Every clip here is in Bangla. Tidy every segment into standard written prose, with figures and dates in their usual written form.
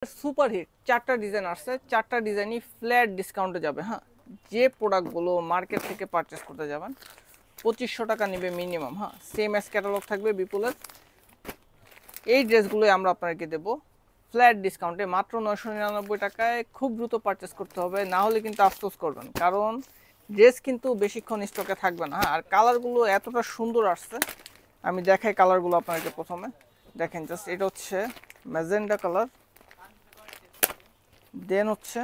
সুপার হিট 4টা ডিজাইন আসছে, 4টা ডিজাইনই ফ্ল্যাট ডিসকাউন্টে যাবে। হ্যাঁ, যে প্রোডাক্টগুলো মার্কেট থেকে পারচেস করতে যাবেন 2500 টাকা নেবে মিনিমাম। হ্যাঁ, সেম এস ক্যাটালগ থাকবে বিপুলের। এই ড্রেসগুলোই আমরা আপনাকে দেবো ফ্ল্যাট ডিসকাউন্টে মাত্র 999 টাকায়। খুব দ্রুত পারচেস করতে হবে, না হলে কিন্তু আফসোস করবেন, কারণ ড্রেস কিন্তু বেশিক্ষণ স্টকে থাকবে না। হ্যাঁ, আর কালারগুলো এতটা সুন্দর আসছে, আমি দেখাই কালারগুলো আপনাকে। প্রথমে দেখেন জাস্ট, এটা হচ্ছে ম্যাজেন্ডা কালার, দেন হচ্ছে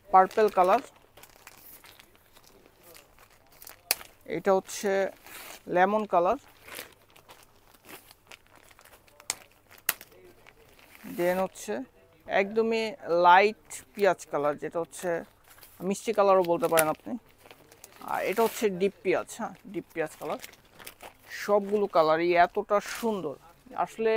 পার্পল কালার, এটা হচ্ছে লেমন কালার, দেন হচ্ছে একদমই লাইট পেঁয়াজ কালার, যেটা হচ্ছে মিষ্টি কালারও বলতে পারেন আপনি। আর এটা হচ্ছে ডিপ পেঁয়াজ। হ্যাঁ, ডিপ পেঁয়াজ কালার। সবগুলো কালারই এতটা সুন্দর, আসলে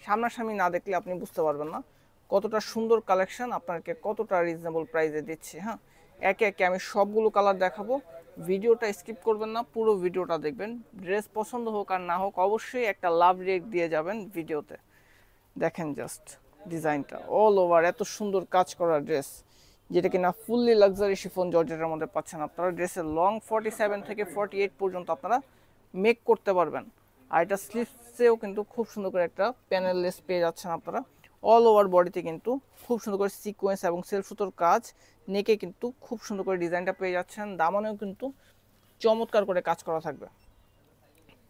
সামনাসামনি না দেখলে আপনি বুঝতে পারবেন না কতটা সুন্দর কালেকশন আপনাকে কতটা রিজনেবল প্রাইসে দিচ্ছি। হ্যাঁ, একে একে আমি সবগুলো কালার দেখাবো, ভিডিওটা স্কিপ করবেন না, পুরো ভিডিওটা দেখবেন। ড্রেস পছন্দ হোক আর না হোক অবশ্যই একটা লাভ রিয়েক্ট দিয়ে যাবেন ভিডিওতে। দেখেন জাস্ট ডিজাইনটা, অল ওভার এত সুন্দর কাজ করা ড্রেস, যেটা কিনা ফুললি লাক্সারি শিফন জর্জেটের মধ্যে পাচ্ছেন আপনারা। ড্রেসের লং 47 থেকে 48 পর্যন্ত আপনারা মেক করতে পারবেন। আর এটা স্লিভসেও কিন্তু খুব সুন্দর করে একটা প্যানেল লেস পেয়ে যাচ্ছেন আপনারা। অল ওভার বডিতে কিন্তু খুব সুন্দর করে সিকোয়েন্স এবং সেলফ সুতোর কাজ, নেকে কিন্তু খুব সুন্দর করে ডিজাইনটা পেয়ে যাচ্ছেন। দামানেও কিন্তু চমৎকার করে কাজ করা থাকবে।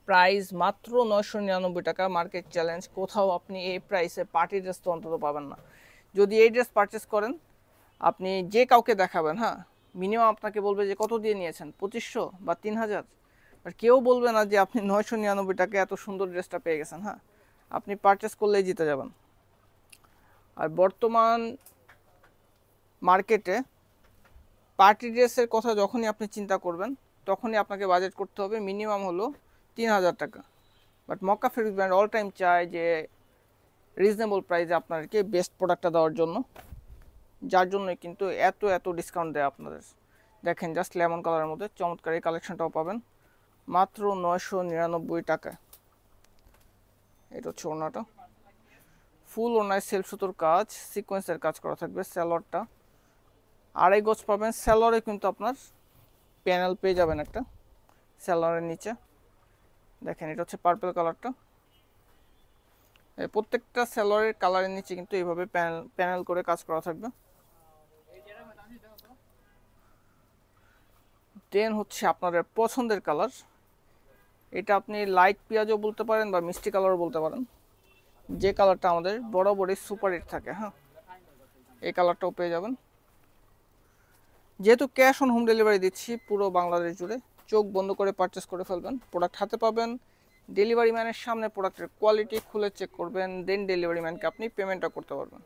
প্রাইস মাত্র 999 টাকা, মার্কেট চ্যালেঞ্জ। কোথাও আপনি এই প্রাইসে পার্টি ড্রেস তো অন্তত পাবেন না। যদি এই ড্রেস পারচেস করেন, আপনি যে কাউকে দেখাবেন, হ্যাঁ, মিনিমাম আপনাকে বলবে যে কত দিয়ে নিয়েছেন, 2500 বা 3000। আর কেউ বলবে না যে আপনি 999 টাকা এত সুন্দর ড্রেসটা পেয়ে গেছেন। হ্যাঁ, আপনি পারচেস করলেই জিতে যাবেন। আর বর্তমান মার্কেটে পার্টি ড্রেসের কথা যখনই আপনি চিন্তা করবেন, তখনই আপনাকে বাজেট করতে হবে মিনিমাম হলো 3000 টাকা। But Mecca fabric brand all time চায় যে রিজনেবল প্রাইসে আপনাদেরকে বেস্ট প্রোডাক্টটা দেওয়ার জন্য, যার জন্যই কিন্তু এত এত ডিসকাউন্ট দেয় আপনাদের। দেখেন জাস্ট লেমন কালারের মধ্যে চমৎকার এই কালেকশনটাও পাবেন মাত্র 999 টাকায়। এটা হচ্ছে ওড়নাটা, ফুল ওড়নায় সেলফ সুতোর কাজ, সিকোয়েন্সের কাজ করা থাকবে। স্যালোয়ারটা 2.5 গজ পাবেন। স্যালোয়ারে কিন্তু আপনার প্যানেল পেয়ে যাবেন একটা স্যালোয়ারের নিচে। দেখেন এটা হচ্ছে পার্পল কালারটা, প্রত্যেকটা স্যালোয়ারের কালারের নিচে কিন্তু এইভাবে প্যানেল করে কাজ করা থাকবে। দেন হচ্ছে আপনাদের পছন্দের কালার, এটা আপনি লাইট পেঁয়াজও বলতে পারেন বা মিষ্টি কালারও বলতে পারেন, যে কালারটা আমাদের বরাবরই সুপার হিট থাকে। হ্যাঁ, এই কালারটাও পেয়ে যাবেন। যেহেতু ক্যাশ অন হোম ডেলিভারি দিচ্ছি পুরো বাংলাদেশ জুড়ে, চোখ বন্ধ করে পারচেস করে ফেলবেন, প্রোডাক্ট হাতে পাবেন। ডেলিভারি ম্যানের সামনে প্রোডাক্টের কোয়ালিটি খুলে চেক করবেন, দেন ডেলিভারি ম্যানকে আপনি পেমেন্টটা করতে পারবেন।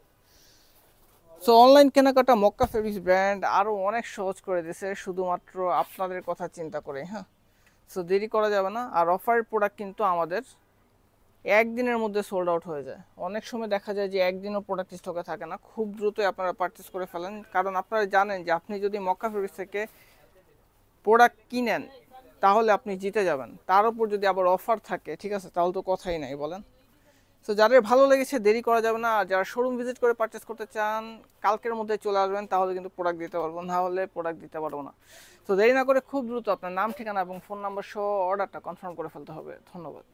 সো অনলাইন কেনাকাটা মক্কা ফেব্রিক্স ব্র্যান্ড আরও অনেক সহজ করে দিয়েছে, শুধুমাত্র আপনাদের কথা চিন্তা করে। হ্যাঁ, সো দেরি করা যাবে না। আর অফারের প্রোডাক্ট কিন্তু আমাদের একদিনের মধ্যে সোল্ড আউট হয়ে যায়। অনেক সময় দেখা যায় যে একদিনও প্রোডাক্ট স্টকে থাকে না। খুব দ্রুতই আপনারা পারচেস করে ফেলেন, কারণ আপনারা জানেন যে আপনি যদি মক্কা ফেব্রিক্স থেকে প্রোডাক্ট কিনেন তাহলে আপনি জিতে যাবেন। তার উপর যদি আবার অফার থাকে, ঠিক আছে, তাহলে তো কথাই নাই বলেন। সো যাদের ভালো লেগেছে দেরি করা যাবে না। আর যারা শোরুম ভিজিট করে পারচেস করতে চান কালকের মধ্যে চলে আসবেন, তাহলে কিন্তু প্রোডাক্ট দিতে পারবো, না হলে প্রোডাক্ট দিতে পারবো না। তো দেরি না করে খুব দ্রুত আপনার নাম, ঠিকানা এবং ফোন নাম্বার সহ অর্ডারটা কনফার্ম করে ফেলতে হবে। ধন্যবাদ।